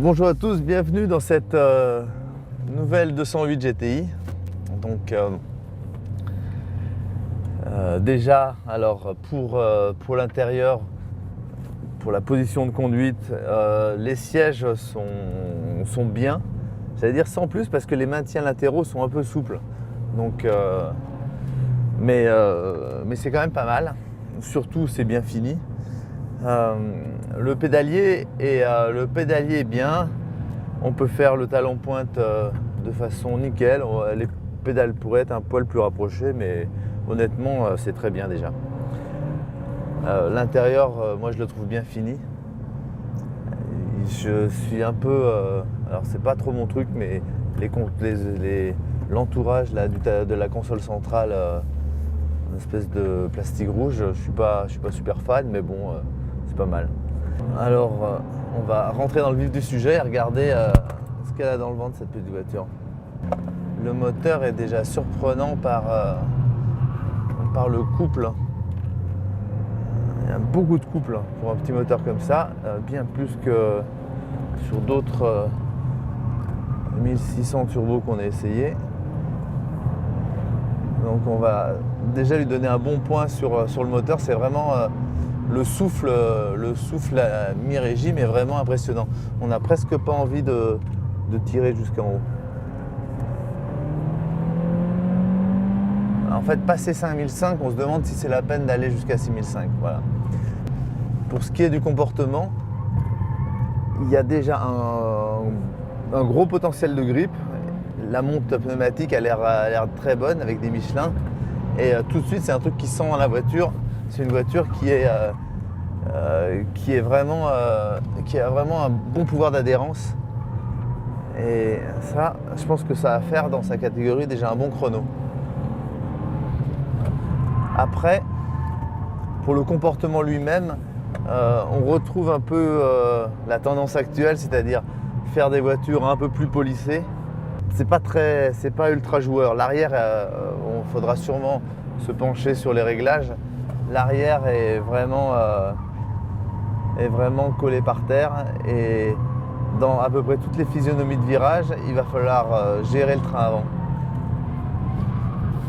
Bonjour à tous, bienvenue dans cette nouvelle 208 GTI. Donc déjà, alors pour l'intérieur, pour la position de conduite, les sièges sont bien. J'allais dire sans plus parce que les maintiens latéraux sont un peu souples. Donc, mais c'est quand même pas mal. Surtout, c'est bien fini. Le pédalier est bien. On peut faire le talon pointe de façon nickel. Les pédales pourraient être un poil plus rapprochées, mais honnêtement, c'est très bien déjà. L'intérieur, moi je le trouve bien fini. Je suis un peu, alors c'est pas trop mon truc, mais l'entourage de la console centrale, une espèce de plastique rouge, je suis pas super fan, mais bon, c'est pas mal. Alors, on va rentrer dans le vif du sujet et regarder ce qu'elle a dans le ventre, cette petite voiture. Le moteur est déjà surprenant par le couple. Il y a beaucoup de couple pour un petit moteur comme ça, bien plus que sur d'autres 1600 turbo qu'on a essayé. Donc on va déjà lui donner un bon point sur le moteur. C'est vraiment le souffle à mi-régime est vraiment impressionnant. On n'a presque pas envie de tirer jusqu'en haut. En fait, passé 5005, on se demande si c'est la peine d'aller jusqu'à 6005. Voilà. Pour ce qui est du comportement, il y a déjà un gros potentiel de grippe. La monte pneumatique a l'air très bonne avec des Michelin. Et tout de suite, c'est un truc qui sent dans la voiture. C'est une voiture qui a vraiment un bon pouvoir d'adhérence. Et ça, je pense que ça va faire dans sa catégorie déjà un bon chrono. Après, pour le comportement lui-même, on retrouve un peu la tendance actuelle, c'est-à-dire faire des voitures un peu plus polissées. C'est pas ultra joueur. L'arrière, il faudra sûrement se pencher sur les réglages. L'arrière est vraiment collé par terre et dans à peu près toutes les physionomies de virage, il va falloir gérer le train avant.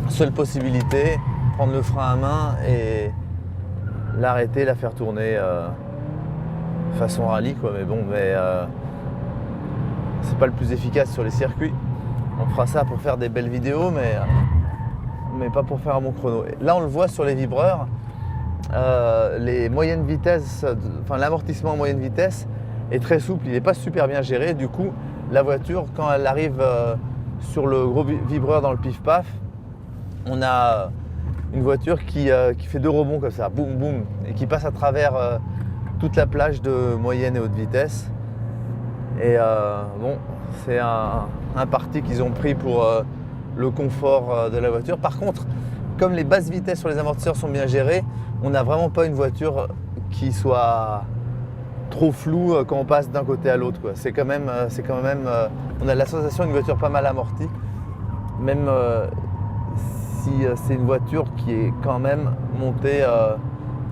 Seule possibilité, prendre le frein à main et l'arrêter, la faire tourner façon rallye quoi. Mais bon, c'est pas le plus efficace sur les circuits. On fera ça pour faire des belles vidéos, mais pas pour faire un bon chrono. Là, on le voit sur les vibreurs, les moyennes vitesses, l'amortissement en moyenne vitesse est très souple, il n'est pas super bien géré. Du coup, la voiture, quand elle arrive sur le gros vibreur dans le pif-paf, on a une voiture qui fait deux rebonds comme ça, boum boum, et qui passe à travers toute la plage de moyenne et haute vitesse. Et bon, c'est un parti qu'ils ont pris pour le confort de la voiture. Par contre, comme les basses vitesses sur les amortisseurs sont bien gérées, on n'a vraiment pas une voiture qui soit trop floue quand on passe d'un côté à l'autre. C'est quand même, on a la sensation d'une voiture pas mal amortie, même si c'est une voiture qui est quand même montée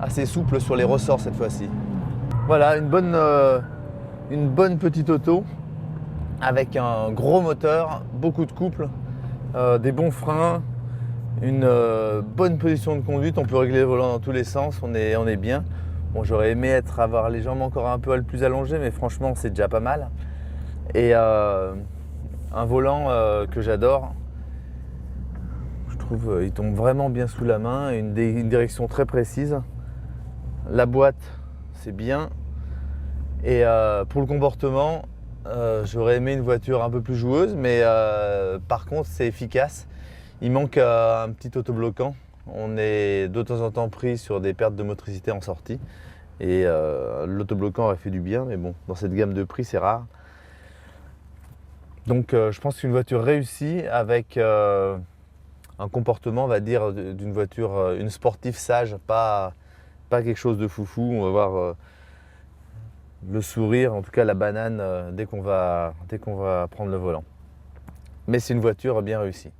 assez souple sur les ressorts cette fois-ci. Voilà, une bonne petite auto avec un gros moteur, beaucoup de couple, des bons freins, une bonne position de conduite. On peut régler le volant dans tous les sens, on est bien. Bon, j'aurais aimé avoir les jambes encore un peu plus allongées, mais franchement c'est déjà pas mal. Et un volant que j'adore. Je trouve il tombe vraiment bien sous la main, une direction très précise. La boîte, c'est bien. Et pour le comportement, j'aurais aimé une voiture un peu plus joueuse, mais par contre c'est efficace. Il manque un petit autobloquant. On est de temps en temps pris sur des pertes de motricité en sortie. Et l'autobloquant aurait fait du bien, mais bon, dans cette gamme de prix, c'est rare. Donc je pense qu'une voiture réussie avec un comportement, on va dire, d'une voiture, une sportive sage, pas quelque chose de foufou. On va voir le sourire, en tout cas la banane, dès qu'on va prendre le volant. Mais c'est une voiture bien réussie.